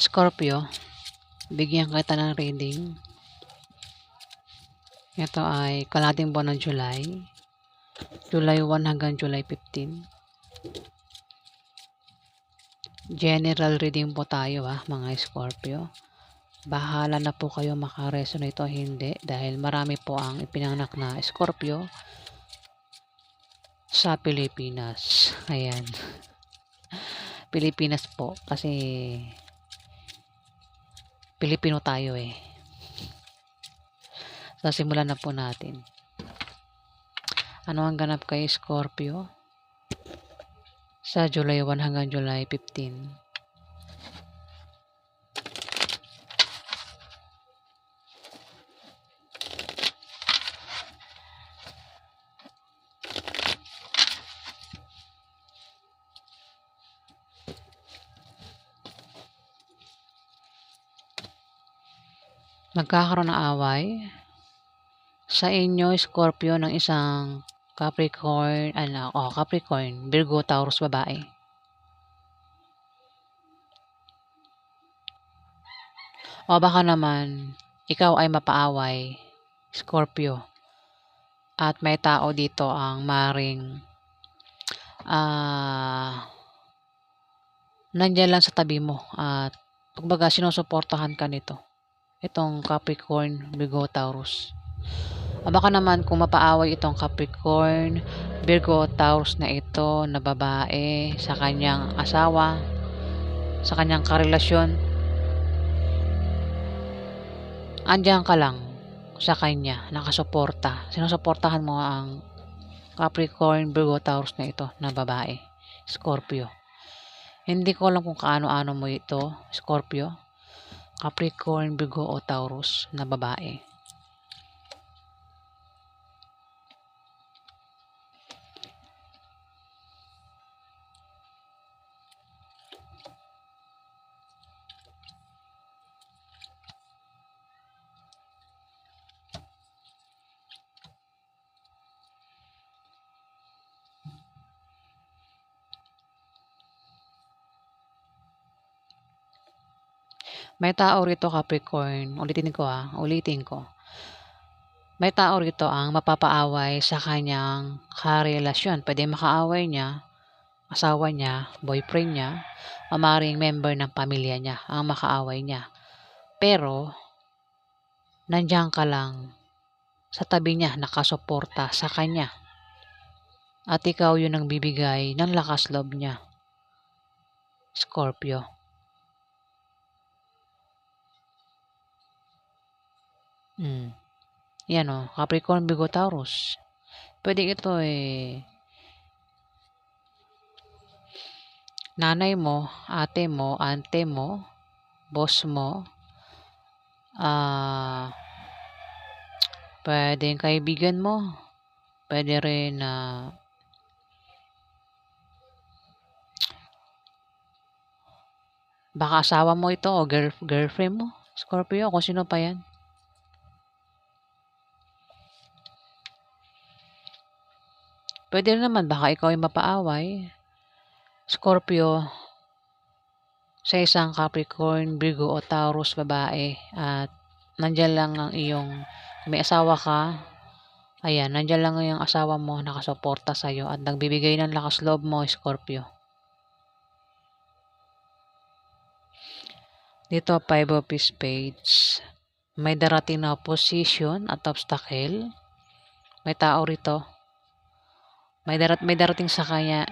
Scorpio, bigyan kita ng reading. Ito ay kalahating buwan ng July. July 1 hanggang July 15. General reading po tayo mga Scorpio. Bahala na po kayo makaresonate o hindi dahil marami po ang ipinanganak na Scorpio sa Pilipinas. Ayan. Pilipinas po kasi Pilipino tayo eh. So, simulan na po natin. Ano ang ganap kay Scorpio sa July 1 hanggang July 15? Magkakaroon ng away sa inyo, Scorpio, ng isang Capricorn, Capricorn, Virgo, Taurus, babae. O baka naman, ikaw ay mapaaway, Scorpio. At may tao dito ang maring nandyan lang sa tabi mo at kumbaga sinusuportahan ka nito. Itong Capricorn, Virgo, Taurus. O baka naman kung mapaaway itong Capricorn, Virgo, Taurus na ito na babae sa kanyang asawa, sa kanyang karelasyon, andyan ka lang sa kanya, nakasuporta. Sinusuportahan mo ang Capricorn, Virgo, Taurus na ito na babae, Scorpio. Hindi ko alam kung kaano-ano mo ito, Scorpio, Capricorn, Virgo o Taurus na babae. May tao rito, Capricorn, ulitin ko. May tao rito ang mapapaaway sa kanyang karelasyon. Pwede makaaway niya, asawa niya, boyfriend niya, o maring member ng pamilya niya ang makaaway niya. Pero, nandiyan ka lang sa tabi niya, nakasuporta sa kanya. At ikaw yun ang bibigay ng lakas loob niya, Scorpio. Yan Capricorn, Virgo, Taurus. Pwede ito nanay mo, ate mo, ante mo, boss mo, pwedeng kaibigan mo, pwede rin baka asawa mo ito o girlfriend mo, Scorpio, kung sino pa yan. Pwede rin naman baka ikaw ay mapaaway, Scorpio, sa isang Capricorn, Virgo o Taurus babae at nandyan lang ang iyong, kung may asawa ka, ayan, nandyan lang yung asawa mo nakasuporta sa'yo at nagbibigay ng lakas loob mo, Scorpio. Dito, 5 of Spades. May darating na opposition at obstacle. May tao rito. May darating sa kanya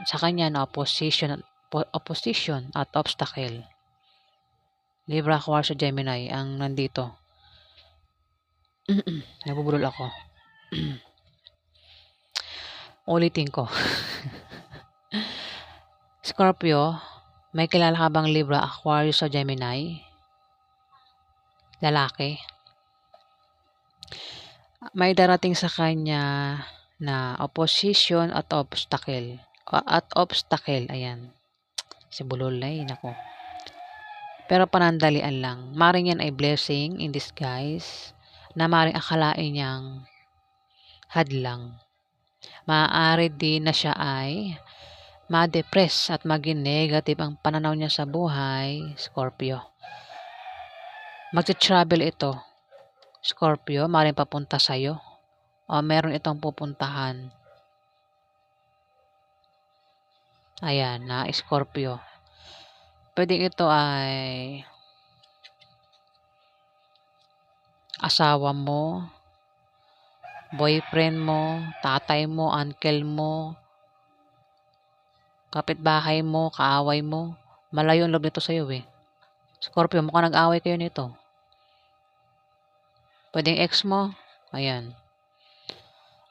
na opposition at obstacle. Libra, Aquarius, Gemini ang nandito. Nabubulol ako. Ulitin ko. Scorpio, may kilala ka bang Libra, Aquarius o Gemini? Lalaki. May darating sa kanya na opposition at obstacle. Ayan. Si bulol nako. Pero panandalian lang. Maring yan ay blessing in disguise na maring akalain niyang hadlang. Maaari din na siya ay ma-depress at maging negative ang pananaw niya sa buhay, Scorpio. Magte-travel ito, Scorpio, maaaring papunta sa'yo o meron itong pupuntahan. Ayan, na Scorpio. Pwedeng ito ay asawa mo, boyfriend mo, tatay mo, uncle mo, kapitbahay mo, kaaway mo. Malayo ang loob nito sa'yo eh. Scorpio, mukhang nag-away kayo nito. Pwedeng ex mo. Ayan.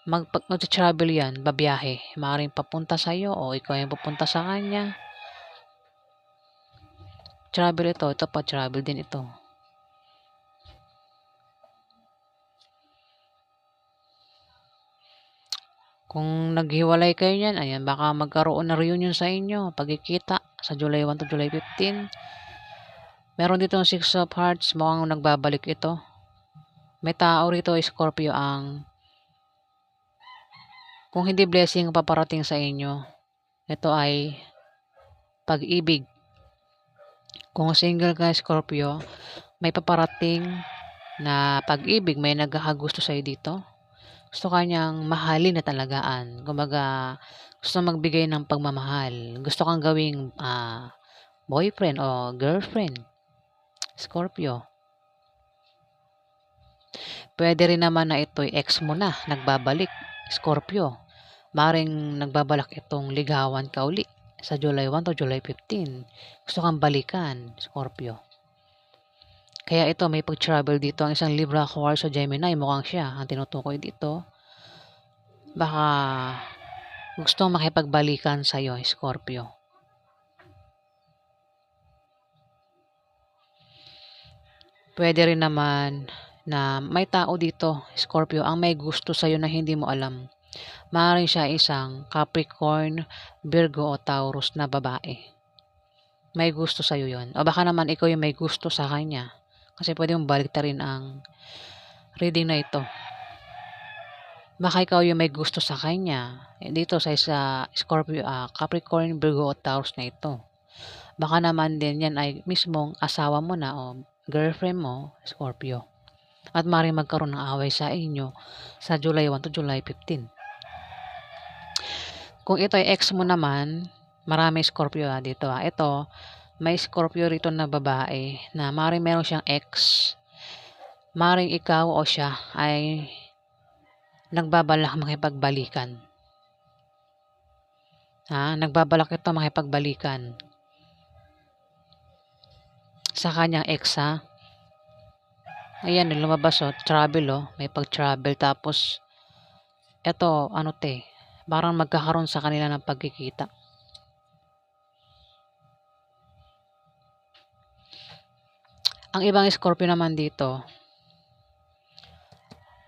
Mag-travel yan, babiyahe. Maaaring papunta sa'yo o ikaw yung pupunta sa kanya. Travel ito. Ito pa, travel din ito. Kung naghiwalay kayo niyan, ayan, baka magkaroon na reunion sa inyo. Pagkikita sa July 1 to July 15. Meron dito ng 6 of Hearts. Mukhang nagbabalik ito. May tao rito, Scorpio, ang kung hindi blessing paparating sa inyo, ito ay pag-ibig. Kung single ka, Scorpio, may paparating na pag-ibig, may nagkakagusto sa'yo dito. Gusto kanyang mahalin na talagaan. Kumbaga, gusto magbigay ng pagmamahal. Gusto kang gawing boyfriend o girlfriend, Scorpio. Pwede rin naman na ito'y ex mo na, nagbabalik, Scorpio. Maring nagbabalak itong ligawan ka uli sa July 1 to July 15. Gusto kang balikan, Scorpio. Kaya ito, may pag-travel dito. Ang isang Libra, Aquarius o Gemini, mukhang siya ang tinutukoy dito. Baka gusto makipagbalikan sa'yo, Scorpio. Pwede rin naman na may tao dito, Scorpio, ang may gusto sa'yo na hindi mo alam. Maaaring siya isang Capricorn, Virgo o Taurus na babae. May gusto sa'yo yon. O baka naman ikaw yung may gusto sa kanya. Kasi pwede mong baliktarin ang reading na ito. Baka ikaw yung may gusto sa kanya. Dito sa Scorpio, Capricorn, Virgo o Taurus na ito. Baka naman din yan ay mismong asawa mo na o girlfriend mo, Scorpio. At maaaring magkaroon ng away sa inyo sa July 1 to July 15. Kung ito ay ex mo naman, marami Scorpio dito. Ito, may Scorpio rito na babae na maaaring meron siyang ex. Maaaring ikaw o siya ay nagbabalak makipagbalikan. Nagbabalak ito makipagbalikan sa kanyang ex ha. Ayan, lumabas travel may pag-travel tapos eto parang magkakaroon sa kanila ng pagkikita. Ang ibang Scorpio naman dito,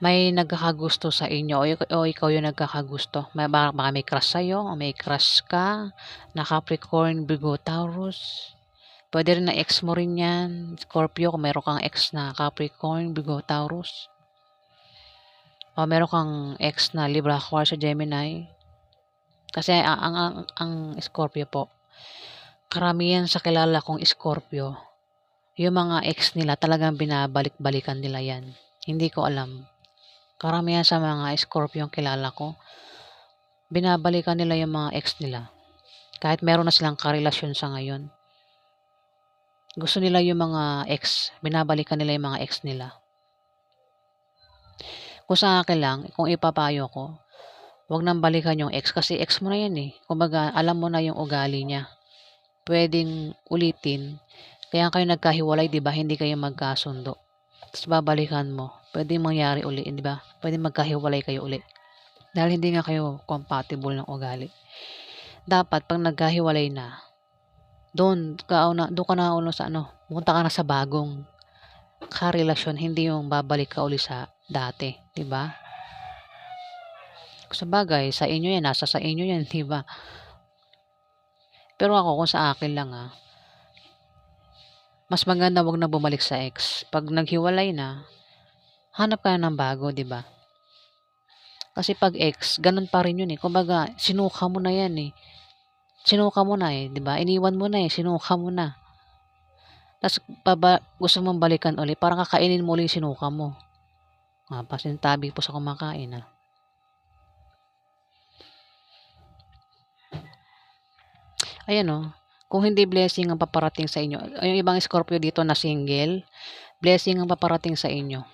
may nagkakagusto sa inyo o ikaw yung nagkakagusto. Baka may crush sa'yo o may crush ka na Capricorn, Virgo, Taurus. Pwede rin na ex mo rin yan, Scorpio, kung meron kang ex na Capricorn, Virgo, Taurus. O meron kang ex na Libra, Aquarius, Gemini. Kasi ang Scorpio po, karamihan sa kilala kong Scorpio, yung mga ex nila talagang binabalik-balikan nila yan. Hindi ko alam. Karamihan sa mga Scorpio yung kilala ko, binabalikan nila yung mga ex nila. Kahit meron na silang karelasyon sa ngayon. Gusto nila yung mga ex, binabalikan nila yung mga ex nila. Kung sa akin lang, kung ipapayo ko, wag nang balikan yung ex kasi ex mo na yan eh. Kumbaga, alam mo na yung ugali niya. Pwedeng ulitin. Kaya kayo nagkahiwalay, di ba? Hindi kayo magkasundo. Tapos babalikan mo. Pwede mangyari uli, di ba? Pwede magkahiwalay kayo uli. Dahil hindi nga kayo compatible ng ugali. Dapat, pag nagkahiwalay na, doon ka na ulo sa pumunta ka na sa bagong karelasyon, hindi yung babalik ka uli sa dati, di ba? Sa bagay, sa inyo yan, nasa sa inyo yan, di ba? Pero ako, kung sa akin lang mas maganda wag na bumalik sa ex. Pag naghiwalay na, hanap ka na ng bago, di ba? Kasi pag ex, ganun pa rin yun eh. Kumbaga, sinuka mo na yan eh. sinuka mo na, 'di ba? Iniwan mo na, sinuka mo na. Ta's gusto mong balikan uli, parang kakainin mo uli yung sinuka mo. Pasintabi po sa kumakain, Ayan, kung hindi blessing ang paparating sa inyo, yung ibang Scorpio dito na single, blessing ang paparating sa inyo.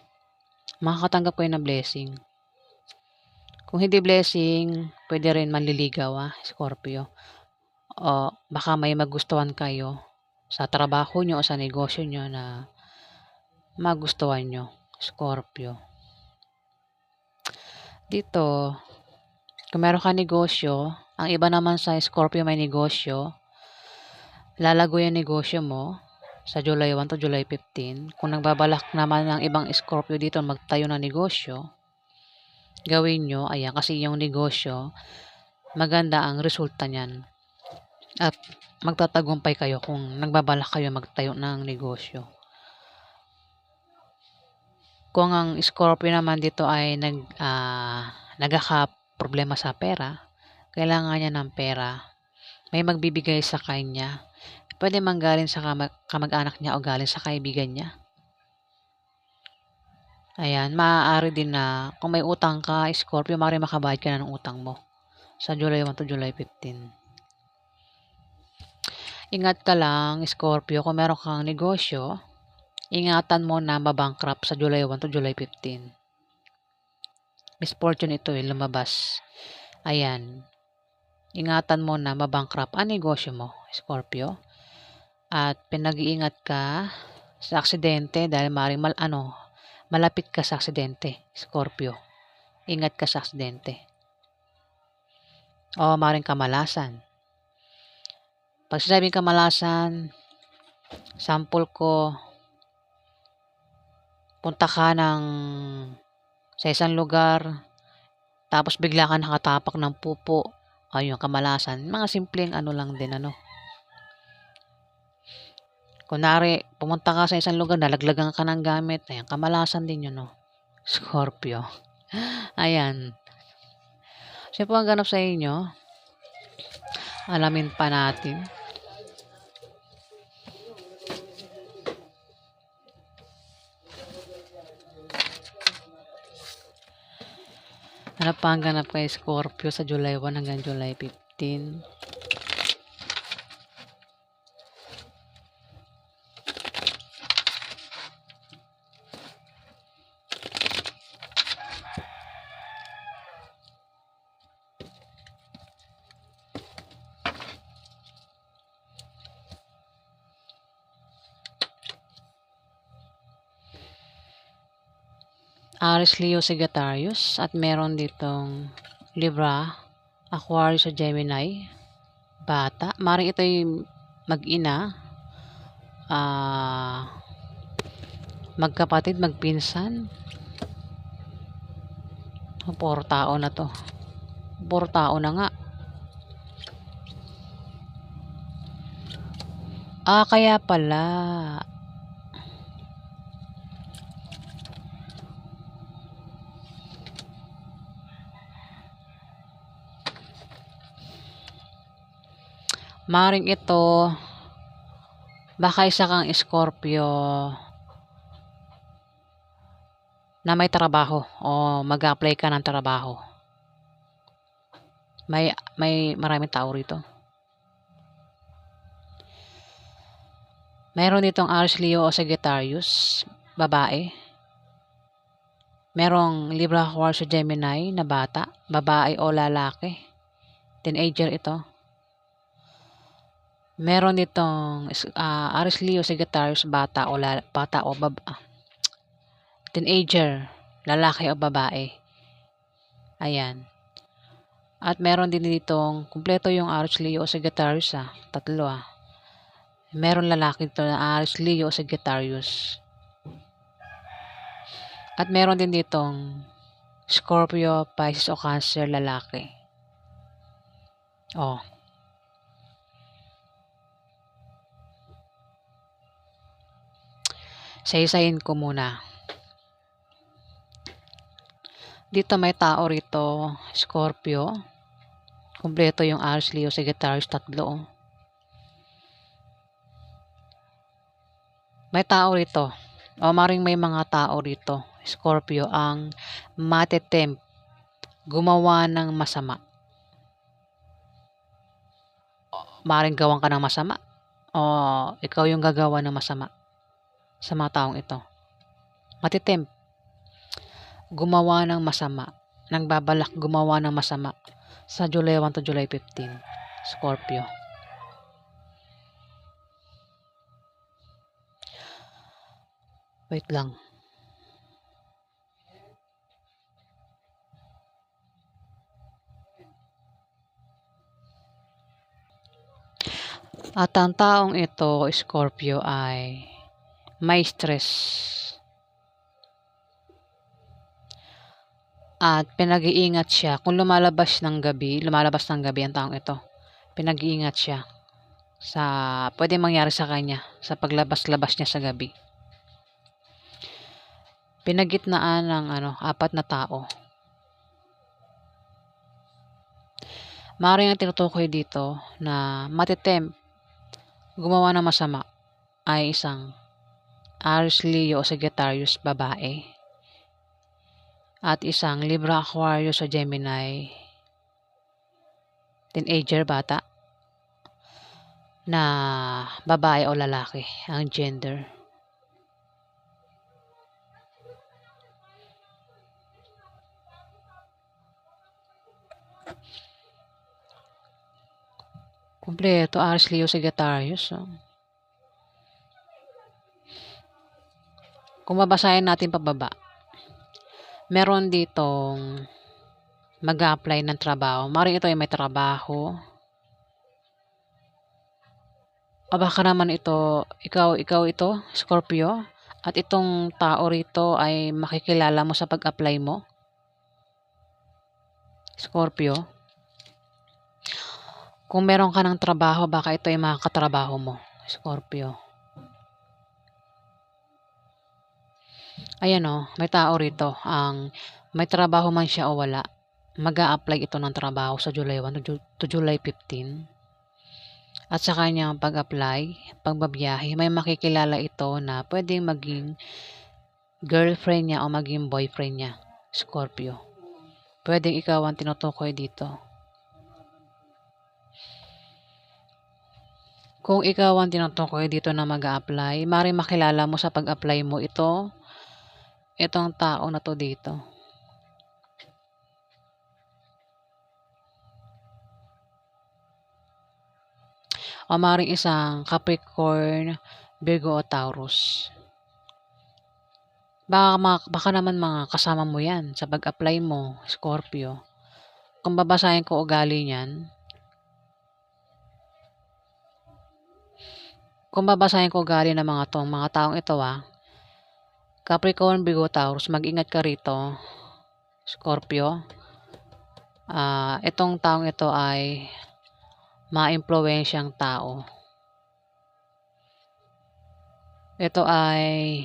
Makakatanggap kayo ng blessing. Kung hindi blessing, pwede rin manliligaw, Scorpio. O baka may magustuhan kayo sa trabaho nyo o sa negosyo nyo na magustuhan nyo, Scorpio. Dito, kung meron ka negosyo, ang iba naman sa Scorpio may negosyo, lalago yung negosyo mo sa July 1 to July 15. Kung nagbabalak naman ng ibang Scorpio dito magtayo ng negosyo, gawin nyo, ayan, kasi yung negosyo, maganda ang resulta niyan. At magtatagumpay kayo kung nagbabalak kayo magtayo ng negosyo. Kung ang Scorpio naman dito ay nagkaka-problema sa pera, kailangan niya ng pera, may magbibigay sa kanya. Pwede man galing sa kamag-anak niya o galing sa kaibigan niya. Ayan, maaari din na kung may utang ka, Scorpio, maaari makabayad ka na ng utang mo sa July 1 to July 15. Ingat ka lang, Scorpio, kung meron kang negosyo, ingatan mo na mabankrupt sa July 1 to July 15. Misfortune ito lumabas. Ayan. Ingatan mo na mabankrupt ang negosyo mo, Scorpio. At pinag-iingat ka sa aksidente dahil maaaring malapit ka sa aksidente, Scorpio. Ingat ka sa aksidente. O maaaring kamalasan. Pag sinabing kamalasan, sample ko, punta ka sa isang lugar, tapos bigla ka nakatapak ng pupo, ayun, kamalasan. Mga simpleng lang din, Kunwari, pumunta ka sa isang lugar, nalaglagan ka ng gamit, ayan, kamalasan din yun, Scorpio. Ayan. Siya po ang ganap sa inyo. Alamin pa natin. Ano pa ang ganap kay Scorpio sa July 1 hanggang July 15? Aries, Leo, Sagittarius, at meron ditong Libra, Aquarius, sa Gemini, bata. Maring ito'y mag-ina, magkapatid, magpinsan. Puro tao na to. Puro tao na nga. Kaya pala. Maring ito, baka isa kang Scorpio na may trabaho o mag-apply ka ng trabaho. May maraming tao rito. Meron ditong Aries, Leo o Sagittarius, babae. Merong Libra, Aquarius, o Gemini na bata, babae o lalaki. Teenager ito. Meron ditong Aries, Leo, Sagittarius, bata o teenager, lalaki o babae. Ayan. At meron din ditong kumpleto yung Aries, Leo o Sagittarius, tatlo. Meron lalaki dito na Aries, Leo o Sagittarius. At meron din ditong Scorpio, Pisces o Cancer, lalaki. Saysayin ko muna. Dito may tao rito, Scorpio. Kumpleto yung Aries, Leo, Sagittarius, tatlo. Oh. May tao rito. O maring may mga tao rito, Scorpio, ang matetempt gumawa ng masama. Maring gawan ka ng masama o ikaw yung gagawa ng masama sa mga taong ito. Matetempt gumawa ng masama, nagbabalak gumawa ng masama sa July 1 to July 15, Scorpio. Wait lang. At ang taong ito, Scorpio, ay may stress. At pinag-iingat siya. Kung lumalabas ng gabi ang taong ito. Pinag-iingat siya sa pwede mangyari sa kanya sa paglabas-labas niya sa gabi. Pinagitnaan ng 4 na tao. Maaaring ang tinutukoy dito na matetempt gumawa ng masama ay isang Aries, Leo o Sagittarius babae at isang Libra, Aquarius o Gemini teenager bata na babae o lalaki ang gender. Kumpleto, Aries, Leo, Sagittarius. Oh. Kung babasahin natin pababa, meron ditong mag-a-apply ng trabaho. Maring ito ay may trabaho. O baka naman ito, ikaw ito, Scorpio, at itong tao rito ay makikilala mo sa pag-apply mo. Scorpio. Kung meron ka ng trabaho, baka ito ay makakatrabaho mo, Scorpio. Ayan o, may tao rito. May trabaho man siya o wala, mag-a-apply ito ng trabaho sa July 1 to July 15. At sa kanyang pag-apply, pagbabiyahe, may makikilala ito na pwedeng maging girlfriend niya o maging boyfriend niya, Scorpio. Pwedeng ikaw ang tinutukoy dito. Kung ikaw ang tinutukoy dito na mag-a-apply, maaaring makilala mo sa pag-apply mo itong tao na to dito. O maaaring isang Capricorn, Virgo o Taurus. Baka naman mga kasama mo yan sa pag-apply mo, Scorpio. Kung babasahin ko ugali niyan, ng mga taong ito Capricorn, Virgo, Taurus, mag-ingat ka rito, Scorpio. Itong taong ito ay ma-impluwensyang tao. Ito ay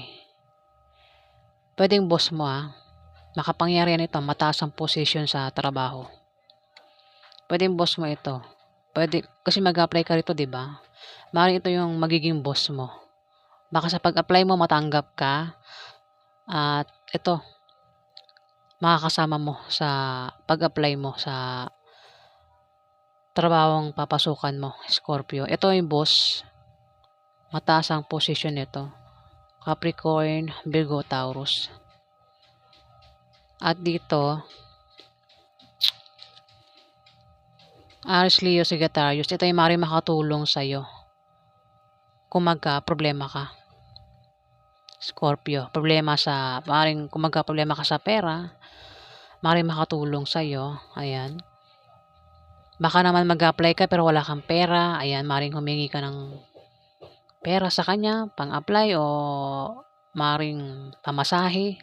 pwedeng boss mo makapangyarihan ito, mataas ang position sa trabaho. Pwedeng boss mo ito. Pwede, kasi mag-apply ka rito, di ba? Maaaring ito yung magiging boss mo. Baka sa pag-apply mo matanggap ka at ito makakasama mo sa pag-apply mo sa trabahong papasukan mo, Scorpio. Ito yung boss. Mataas ang position nito. Capricorn, Virgo, Taurus. At dito, Aries, Leo, Sagittarius, ito ay maaaring makatulong sa'yo kung magka-problema ka, Scorpio. Kung magka-problema ka sa pera, maaaring makatulong sa'yo. Ayan. Baka naman mag-apply ka pero wala kang pera. Ayan, maaaring humingi ka ng pera sa kanya, pang-apply o maaaring pamasahe.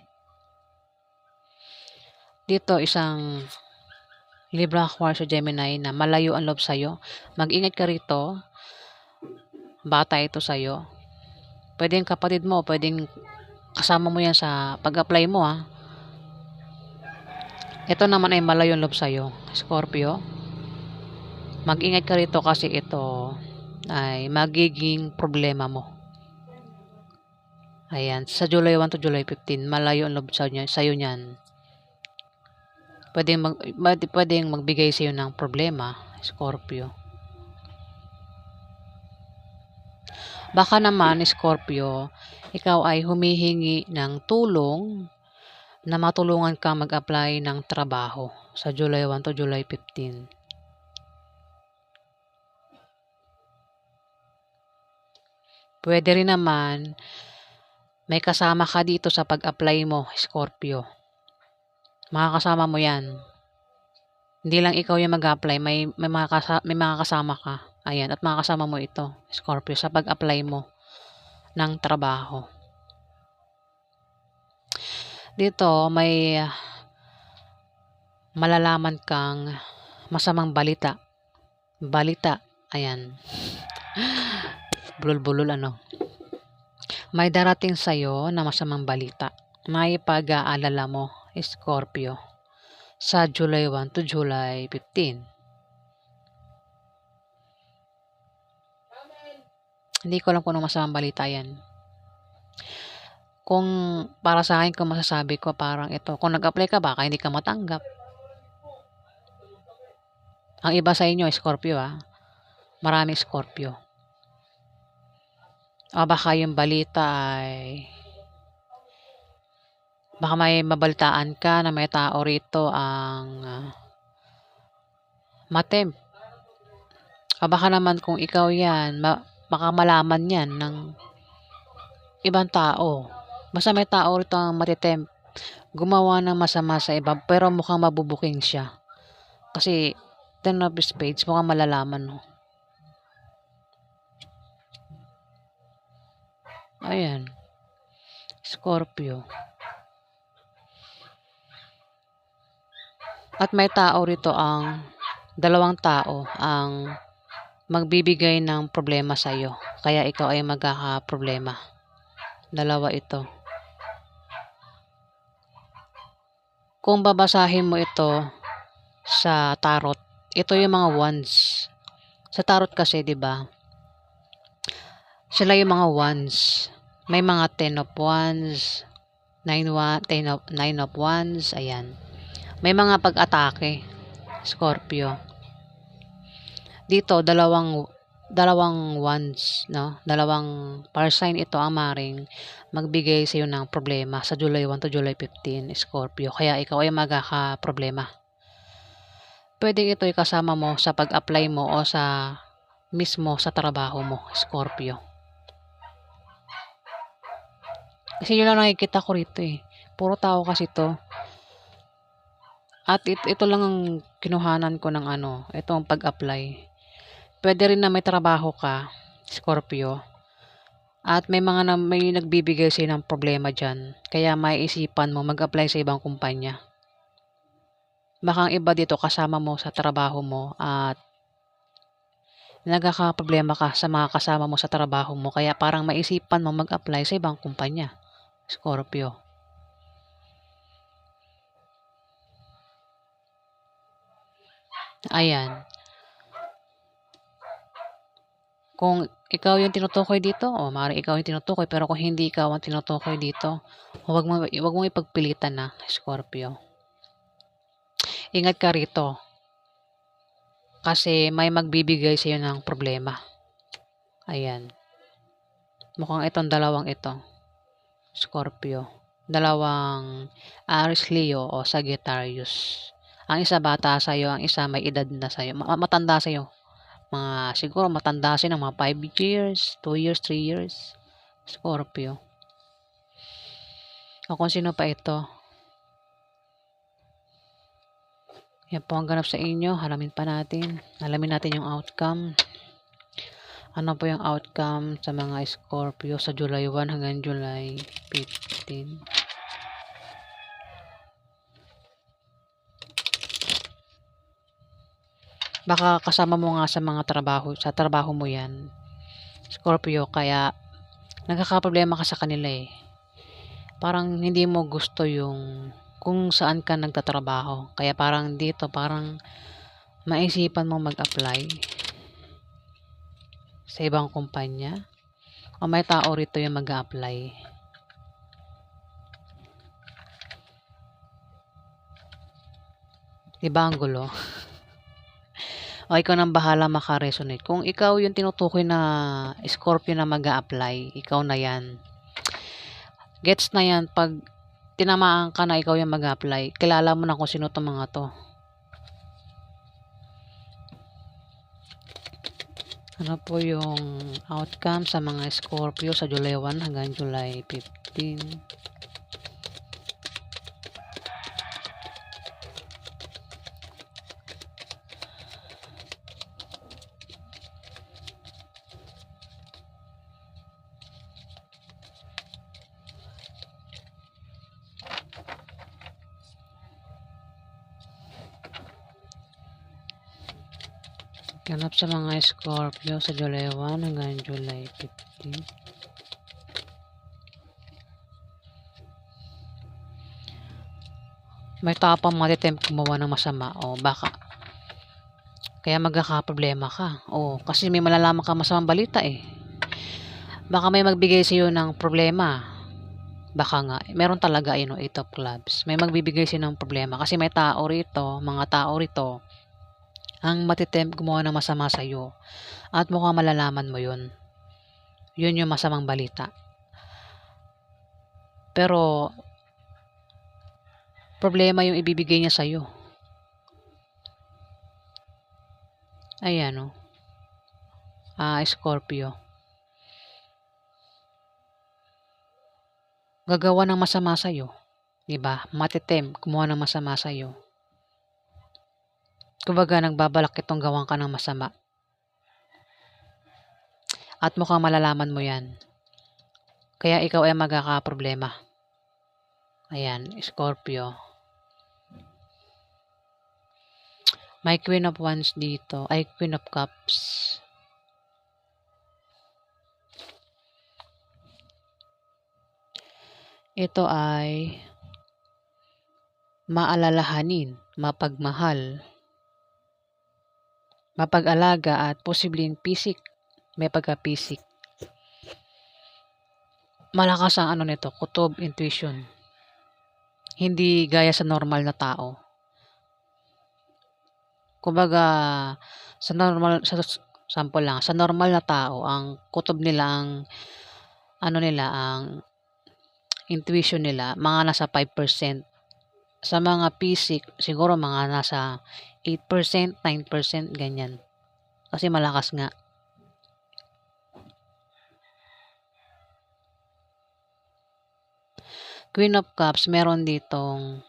Dito, isang Libra, Aquarius o Gemini na malayo ang loob sa'yo. Mag-ingat ka rito. Bata ito sa'yo. Pwedeng kapatid mo, pwedeng kasama mo yan sa pag-apply mo Ito naman ay malayo ang loob sa'yo, Scorpio. Mag-ingat ka rito kasi ito ay magiging problema mo. Ayan, sa July 1 to July 15, malayo ang loob sa'yo niyan. Pwedeng magbigay sa'yo ng problema, Scorpio. Baka naman, Scorpio, ikaw ay humihingi ng tulong na matulungan kang mag-apply ng trabaho sa July 1 to July 15. Pwede rin naman may kasama ka dito sa pag-apply mo, Scorpio. Makakasama mo yan. Hindi lang ikaw yung mag-apply, may mga kasama ka. Ayan, at makakasama mo ito, Scorpio, sa pag-apply mo ng trabaho. Dito, may malalaman kang masamang balita. Ayan. Bulol-bulol ano. May darating sa'yo na masamang balita. May pag-aalala mo, Scorpio, sa July 1 to July 15. Hindi ko alam kung anong masamang balita yan. Kung para sa akin, kung masasabi ko parang ito, kung nag-apply ka baka hindi ka matanggap. Ang iba sa inyo, Scorpio maraming Scorpio. O baka yung balita ay baka may mabalitaan ka na may tao rito ang matemp. O baka naman kung ikaw yan, baka malaman yan ng ibang tao. Basta may tao rito ang matitemp, gumawa ng masama sa iba, pero mukhang mabubuking siya. Kasi, Ten of Spades, mukhang malalaman, no? Ayan. Scorpio. At may tao rito dalawang tao ang magbibigay ng problema sa iyo. Kaya ikaw ay magkakaproblema. Dalawa ito. Kung babasahin mo ito sa tarot, ito yung mga wands. Sa tarot kasi, 'di ba? Sila yung mga wands. May mga 10 of wands, 9 of wands, ayan. May mga pag-atake, Scorpio. Dito, dalawang wands, no? Dalawang par sign ito ang maring magbigay sa iyo ng problema sa July 1 to July 15, Scorpio. Kaya ikaw ay magkakaproblema. Pwede ito ikasama mo sa pag-apply mo o mismo sa trabaho mo, Scorpio. Kasi yun lang nakikita ko rito Puro tao kasi to. At ito lang ang kinuhanan ko ng itong pag-apply. Pwede rin na may trabaho ka, Scorpio. At may nagbibigay sa'yo ng problema dyan. Kaya may isipan mo mag-apply sa ibang kumpanya. Baka ang iba dito kasama mo sa trabaho mo at nagkakaproblema ka sa mga kasama mo sa trabaho mo. Kaya parang maisipan mo mag-apply sa ibang kumpanya, Scorpio. Ayan. Kung ikaw yung tinutukoy dito, maaaring ikaw yung tinutukoy, pero kung hindi ikaw ang tinutukoy dito, wag mo ipagpilitan na, Scorpio. Ingat ka rito. Kasi may magbibigay sa iyo ng problema. Ayan. Mukhang itong dalawang ito, Scorpio. Dalawang Aries, Leo o Sagittarius. Ang isa bata sa iyo, ang isa may edad na sa iyo. Matanda sa iyo. Siguro matanda sila ng mga 5 years, 2 years, 3 years. Scorpio. O kung sino pa ito. Yan po ang ganap sa inyo. Alamin natin yung outcome. Ano po yung outcome sa mga Scorpio sa July 1 hanggang July 15? Baka kasama mo nga sa trabaho mo yan, Scorpio, kaya nagkakaproblema ka sa kanila Parang hindi mo gusto yung kung saan ka nagtatrabaho. Kaya parang dito, parang maisipan mo mag-apply sa ibang kumpanya o may tao rito yung mag-a-apply. Diba ang gulo? O ikaw nang bahala maka-resonate. Kung ikaw yung tinutukoy na Scorpio na mag-a-apply, ikaw na yan. Gets na yan pag tinamaan ka na ikaw yung mag-a-apply. Kilala mo na kung sino itong mga to. Ano po yung outcome sa mga Scorpio sa July 1 hanggang July 15? Ganap sa mga Scorpio sa July 1 hanggang July 15. May tapang matitempt gumawa ng masama o baka kaya magkakaproblema ka. O kasi may malalaman ka masamang balita eh. Baka may magbigay sa iyo ng problema. Baka nga, meron talaga yun, 8 of clubs. May magbibigay siya ng problema kasi may tao rito, mga tao rito ang matitempt gumawa ng masama sa iyo. At mukhang malalaman mo yun. Yun yung masamang balita. Pero problema yung ibibigay niya sa iyo. Ayan o. Scorpio. Gagawa ng masama sa iyo. Diba? Matitempt gumawa ng masama sa iyo. Kumbaga nagbabalak itong gawan ka ng masama. At mukhang malalaman mo yan. Kaya ikaw ay magkakaproblema. Ayan, Scorpio. May Queen of Wands dito. Ay, Queen of Cups. Ito ay maalalahanin, mapagmahal, mapag-alaga at posibleng pisik. May pagka-pisik. Malakas ang nito, kutob, intuition. Hindi gaya sa normal na tao. Kumbaga, sa sample lang, sa normal na tao, ang kutob nila, ang intuition nila, mga nasa 5%. Sa mga pisik, siguro mga nasa 8%, 9%, ganyan. Kasi malakas nga. Queen of Cups, meron ditong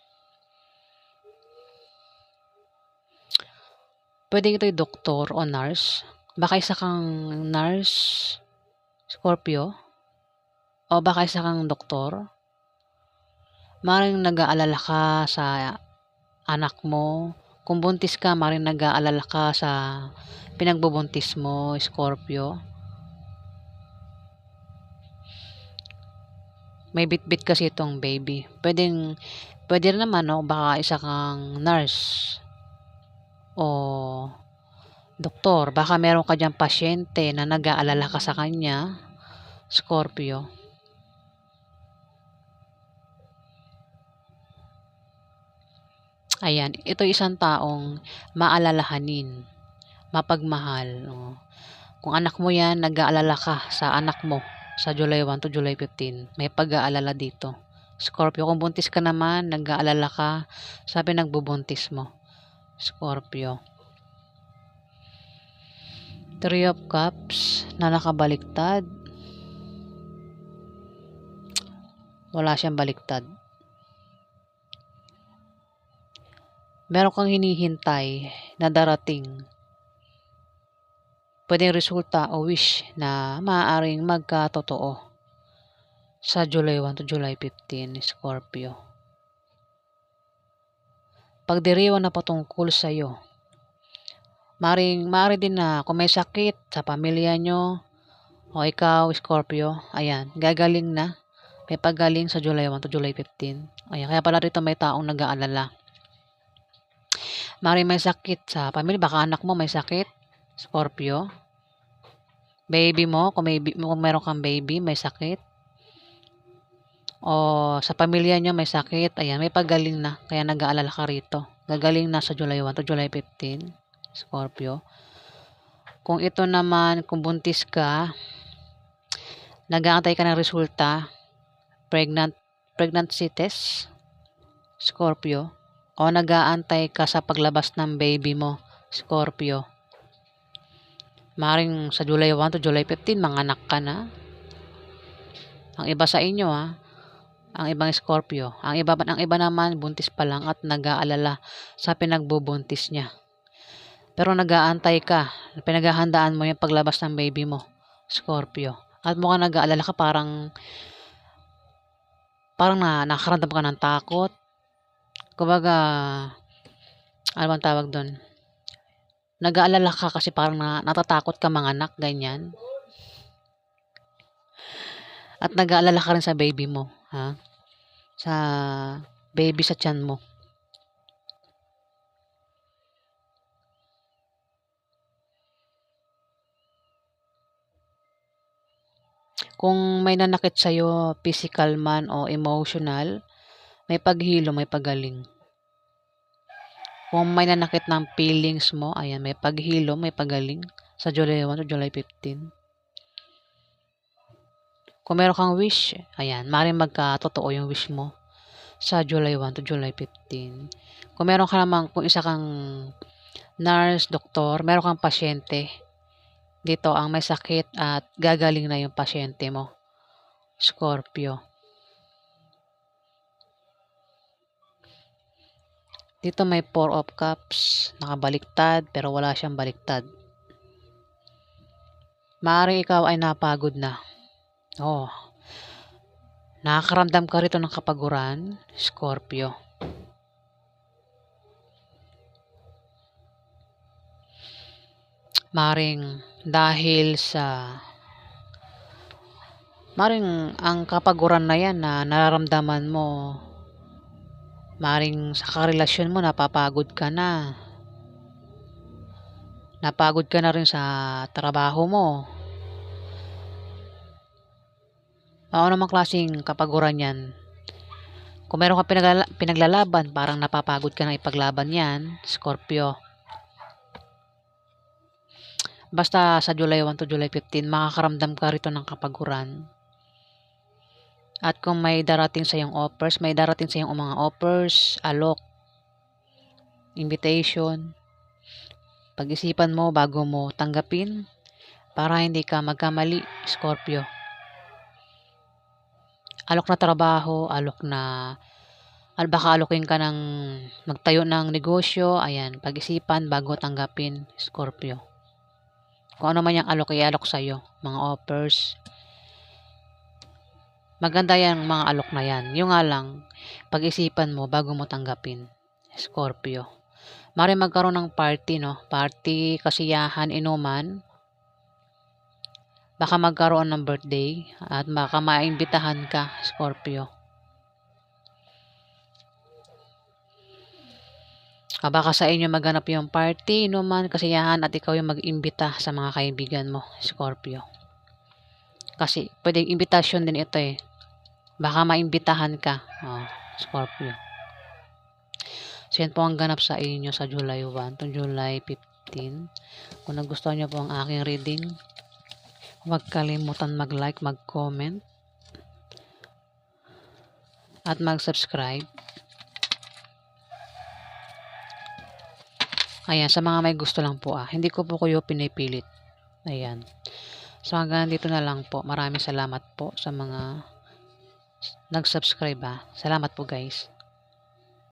pwedeng ito'y doktor o nurse. Baka isa kang nurse, Scorpio. O baka isa kang doktor. Maring nag-aalala ka sa anak mo. Kung buntis ka, maring nag-aalala ka sa pinagbubuntis mo, Scorpio. May bit-bit kasi itong baby. Pwede rin naman, no? Baka isa kang nurse o doktor. Baka meron ka diyang pasyente na nag-aalala ka sa kanya, Scorpio. Ayan, ito isang taong maalalahanin, mapagmahal. No? Kung anak mo yan, nag-aalala ka sa anak mo sa July 1 to July 15. May pag-aalala dito. Scorpio, kung buntis ka naman, nag-aalala ka sa pinagbubuntis mo. Scorpio. Three of Cups na nakabaliktad. Wala siyang baliktad. Meron kang hinihintay na darating. Pwedeng resulta o wish na maaaring magkatotoo sa July 1 to July 15, Scorpio. Pagdiriwang na patungkol sa iyo. Maaari din na kung may sakit sa pamilya nyo o ikaw, Scorpio, ayan, gagaling na. May paggaling sa July 1 to July 15. Ayan, kaya pala rito may taong nag-aalala. Maaaring may sakit sa pamilya, baka anak mo may sakit, Scorpio. Baby mo, kung meron kang baby, may sakit. O sa pamilya niyo may sakit, ayan, may pagaling na, kaya nag-aalala ka rito. Gagaling na sa July 1 to July 15, Scorpio. Kung ito naman, kung buntis ka, nag-aantay ka ng resulta, pregnancy test, Scorpio. O nag-aantay ka sa paglabas ng baby mo, Scorpio. Maring sa July 1 to July 15, manganak ka na. Ang iba sa inyo ang ibang Scorpio. Ang iba naman, buntis pa lang at nag-aalala sa pinagbubuntis niya. Pero nag-aantay ka, pinaghahandaan mo yung paglabas ng baby mo, Scorpio. At mukhang nag-aalala ka, parang nakaramdam ka ng takot. Kumbaga, ano bang tawag doon? Nag-aalala ka kasi parang natatakot ka manganak, ganyan. At nag-aalala ka rin sa baby mo, ha? Sa baby sa tiyan mo. Kung may nanakit sa'yo, physical man o emotional, may paghilo, may pagaling. Kung may nanakit ng feelings mo, ayan, may paghilo, may pagaling sa July 1 to July 15. Kung meron kang wish, ayan, maaaring magkatotoo yung wish mo sa July 1 to July 15. Kung meron ka namang, kung isa kang nurse, doktor, meron kang pasyente, dito ang may sakit at gagaling na yung pasyente mo, Scorpio. Dito may 4 of Cups, nakabaliktad pero wala siyang baliktad. Maaaring ikaw ay napagod na. Oh, nakakaramdam ka rito ng kapaguran, Scorpio. Maring ang kapaguran na yan na nararamdaman mo, maring sa karelasyon mo napapagod ka na. Napagod ka na rin sa trabaho mo. Ano namang klaseng kapaguran yan? Kung meron ka pinaglalaban, parang napapagod ka na ipaglaban yan, Scorpio. Basta sa July 1 to July 15, makakaramdam ka rito ng kapaguran. At kung may darating sa iyong mga offers, alok, invitation, pag-isipan mo bago mo tanggapin para hindi ka magkamali, Scorpio. Alok na trabaho, baka alokin ka ng magtayo ng negosyo, ayan, pag-isipan bago tanggapin, Scorpio. Kung ano man yung alok, i-alok sa'yo, mga offers. Maganda yan, mga alok na yan. Yung nga lang, pag-isipan mo bago mo tanggapin, Scorpio. Mari magkaroon ng party, no? Party, kasiyahan, inuman. Baka magkaroon ng birthday at baka maimbitahan ka, Scorpio. Baka sa inyo maganap yung party, inuman, kasiyahan at ikaw yung mag-imbita sa mga kaibigan mo, Scorpio. Kasi pwedeng invitation din ito eh. Baka maimbitahan ka, Scorpio. So yan po ang ganap sa inyo sa July 1 to July 15. Kung nagustuhan niyo po ang aking reading, huwag kalimutan mag-like, mag-comment, at mag-subscribe. Ayan, sa mga may gusto lang po hindi ko po kayo pinipilit. Ayan. So hanggang dito na lang po. Maraming salamat po sa mga nag-subscribe Salamat po guys.